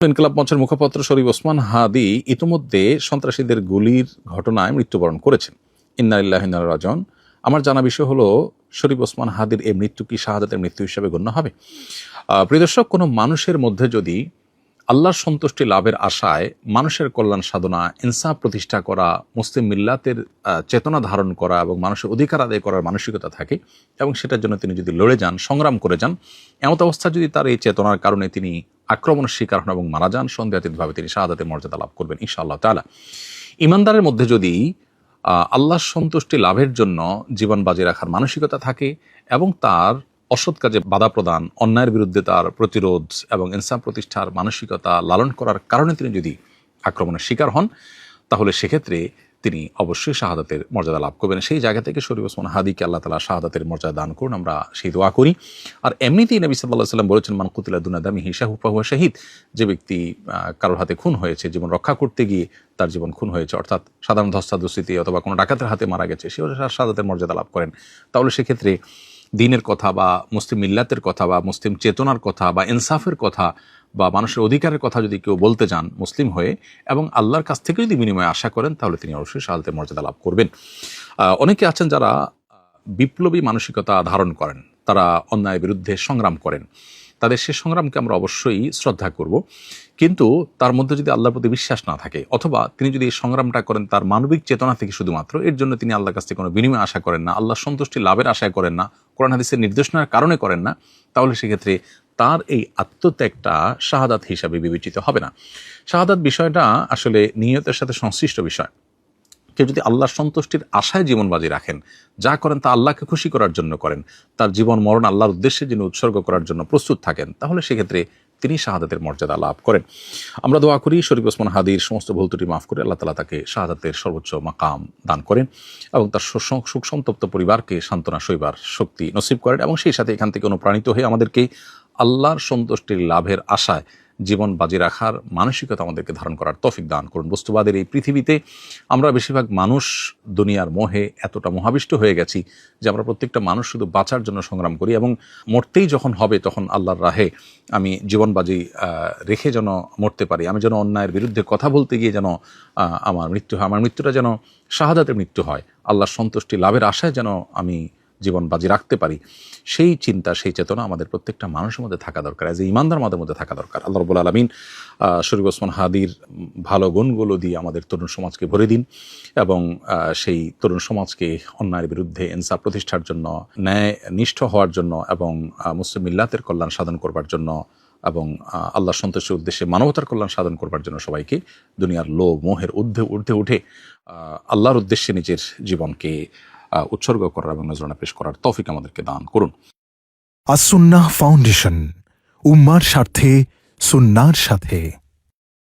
ইনকিলাব মঞ্চের মুখপাত্র শরীফ ওসমান হাদি ইতিমধ্যে সন্ত্রাসীদের গুলির ঘটনায় মৃত্যুবরণ করেছেন। ইন্না লিল্লাহি ওয়া ইন্না ইলাইহি রাজিউন। আমার জানা বিষয় হলো, শরীফ ওসমান হাদির এই মৃত্যু কি শাহাদাতের মৃত্যু হিসেবে গণ্য হবে? প্রিয় দর্শক, কোনো মানুষের মধ্যে যদি আল্লাহর সন্তুষ্টি লাভের আশায় মানুষের কল্যাণ সাধনা, ইনসাফ প্রতিষ্ঠা করা, মুসলিম মিল্লাতের চেতনা ধারণ করা এবং মানুষের অধিকার আদায় করার মানসিকতা থাকে এবং সেটার জন্য তিনি যদি লড়ে যান, সংগ্রাম করে যান, এমত অবস্থা যদি তার এই চেতনার কারণে তিনি আক্রমণের শিকার হন এবং মারা যান, সন্দেহাতীতভাবে তিনি শাহাদাতের মর্যাদা লাভ করবেন ইনশাআল্লাহ তাআলা। ইমানদারের মধ্যে যদি আল্লাহর সন্তুষ্টি লাভের জন্য জীবন বাজি রাখার মানসিকতা থাকে এবং তার অসৎ কাজে বাধা প্রদান, অন্যায়ের বিরুদ্ধে তার প্রতিরোধ এবং ইনসাফ প্রতিষ্ঠার মানসিকতা লালন করার কারণে তিনি যদি আক্রমণের শিকার হন, তাহলে সেক্ষেত্রে তিনি অবশ্যই শাহাদাতের মর্যাদা লাভ করবেন। সেই জায়গা থেকে শরীফ ওসমান হাদিকে আল্লাহ তাআলা শাহাদাতের মর্যাদা দান করুন, আমরা সেই দোয়া করি। আর এমনিতেই নবী সাল্লাল্লাহু আলাইহি ওয়াসাল্লাম বলেছেন, মান কুতিলা দুনা দামিহি ফাহুয়া শাহীদ। যে ব্যক্তি কারোর হাতে খুন হয়েছে, জীবন রক্ষা করতে গিয়ে তার জীবন খুন হয়েছে, অর্থাৎ সাধারণ ধস্তাধস্তিতে অথবা কোনো ডাকাতের হাতে মারা গেছে, সেও শাহাদাতের মর্যাদা লাভ করেন। তাহলে সেক্ষেত্রে দ্বীনের কথা বা মুসলিম মিল্লাতের কথা বা মুসলিম চেতনার কথা বা ইনসাফের কথা বা মানুষের অধিকারের কথা যদি কেউ বলতে যান মুসলিম হয়ে এবং আল্লাহর কাছ থেকে যদি বিনিময়ে আশা করেন, তাহলে তিনি অবশ্যই শাহাদাতের মর্যাদা লাভ করবেন। অনেকে আছেন যারা বিপ্লবী মানসিকতা ধারণ করেন, তারা অন্যায়ের বিরুদ্ধে সংগ্রাম করেন, তাদের সে সংগ্রামকে আমরা অবশ্যই শ্রদ্ধা করব, কিন্তু তার মধ্যে যদি আল্লাহর প্রতি বিশ্বাস না থাকে অথবা তিনি যদি এই সংগ্রামটা করেন তার মানবিক চেতনা থেকে শুধুমাত্র, এর জন্য তিনি আল্লাহর কাছ থেকে কোনো বিনিময় আশা করেন না, আল্লাহর সন্তুষ্টি লাভের আশায় করেন না, কোরআন হাদিসের নির্দেশনার কারণে করেন না, তাহলে সেক্ষেত্রে তার এই আত্মত্যাগটা শাহাদাত হিসাবে বিবেচিত হবে না। শাহাদাত বিষয়টা আসলে নিয়তের সাথে সংশ্লিষ্ট বিষয়। কেউ যদি আল্লাহর সন্তুষ্টির আশায় জীবন বাজি রাখেন, যা করেন তা আল্লাহকে খুশি করার জন্য করেন, তার জীবন মরণ আল্লাহর উদ্দেশ্যে যিনি উৎসর্গ করার জন্য প্রস্তুত থাকেন, তাহলে সেক্ষেত্রে তিনি শাহাদাতের মর্যাদা লাভ করেন। আমরা দোয়া করি শরীফ ওসমান হাদির সমস্ত ভুল ত্রুটি মাফ করে আল্লাহ তাআলা তাকে শাহাদাতের সর্বোচ্চ মাকাম দান করেন এবং তার সুখ সন্তপ্ত পরিবারকে সান্ত্বনা সইবার শক্তি নসিব করেন এবং সেই সাথে এখান থেকে অনুপ্রাণিত হয়ে আমাদেরকে আল্লাহর সন্তুষ্টির লাভের আশায় জীবন বাজি রাখার মানসিকতা আমাদেরকে ধারণ করার তৌফিক দান করুন। বস্তুবাদের এই পৃথিবীতে আমরা বেশিরভাগ মানুষ দুনিয়ার মোহে এতটা মোহাবিষ্ট হয়ে গেছি যে আমরা প্রত্যেকটা মানুষ শুধু বাঁচার জন্য সংগ্রাম করি এবং মরতেই যখন হবে তখন আল্লাহর রাহে আমি জীবন বাজি রেখে যেন মরতে পারি, আমি যেন অন্যায়ের বিরুদ্ধে কথা বলতে গিয়ে যেন আমার মৃত্যু হয়, আমার মৃত্যুটা যেন শাহাদাতের মৃত্যু হয়, আল্লাহর সন্তুষ্টি লাভের আশায় যেন আমি জীবন বাজি রাখতে পারি, সেই চিন্তা, সেই চেতনা আমাদের প্রত্যেকটা মানুষের মধ্যে থাকা দরকার, এজ এ ইমানদার আমাদের মধ্যে থাকা দরকার। আল্লাহ রাব্বুল আলামিন শরীফ ওসমান হাদির ভালো গুণগুলো দিয়ে আমাদের তরুণ সমাজকে ভরে দিন এবং সেই তরুণ সমাজকে অন্যায়ের বিরুদ্ধে ইনসাফ প্রতিষ্ঠার জন্য, ন্যায় নিষ্ঠ হওয়ার জন্য এবং মুসলিম মিল্লাতের কল্যাণ সাধন করবার জন্য এবং আল্লাহর সন্তুষ্টির উদ্দেশ্যে মানবতার কল্যাণ সাধন করবার জন্য সবাইকে দুনিয়ার লোভ মোহের ঊর্ধ্বে উঠে আল্লাহর উদ্দেশ্যে নিজের জীবনকে উৎসর্গ করার এবং নজরানা পেশ করার তৌফিক আমাদেরকে দান করুন। আস-সুন্নাহ ফাউন্ডেশন, উম্মার স্বার্থে সুন্নাহর সাথে।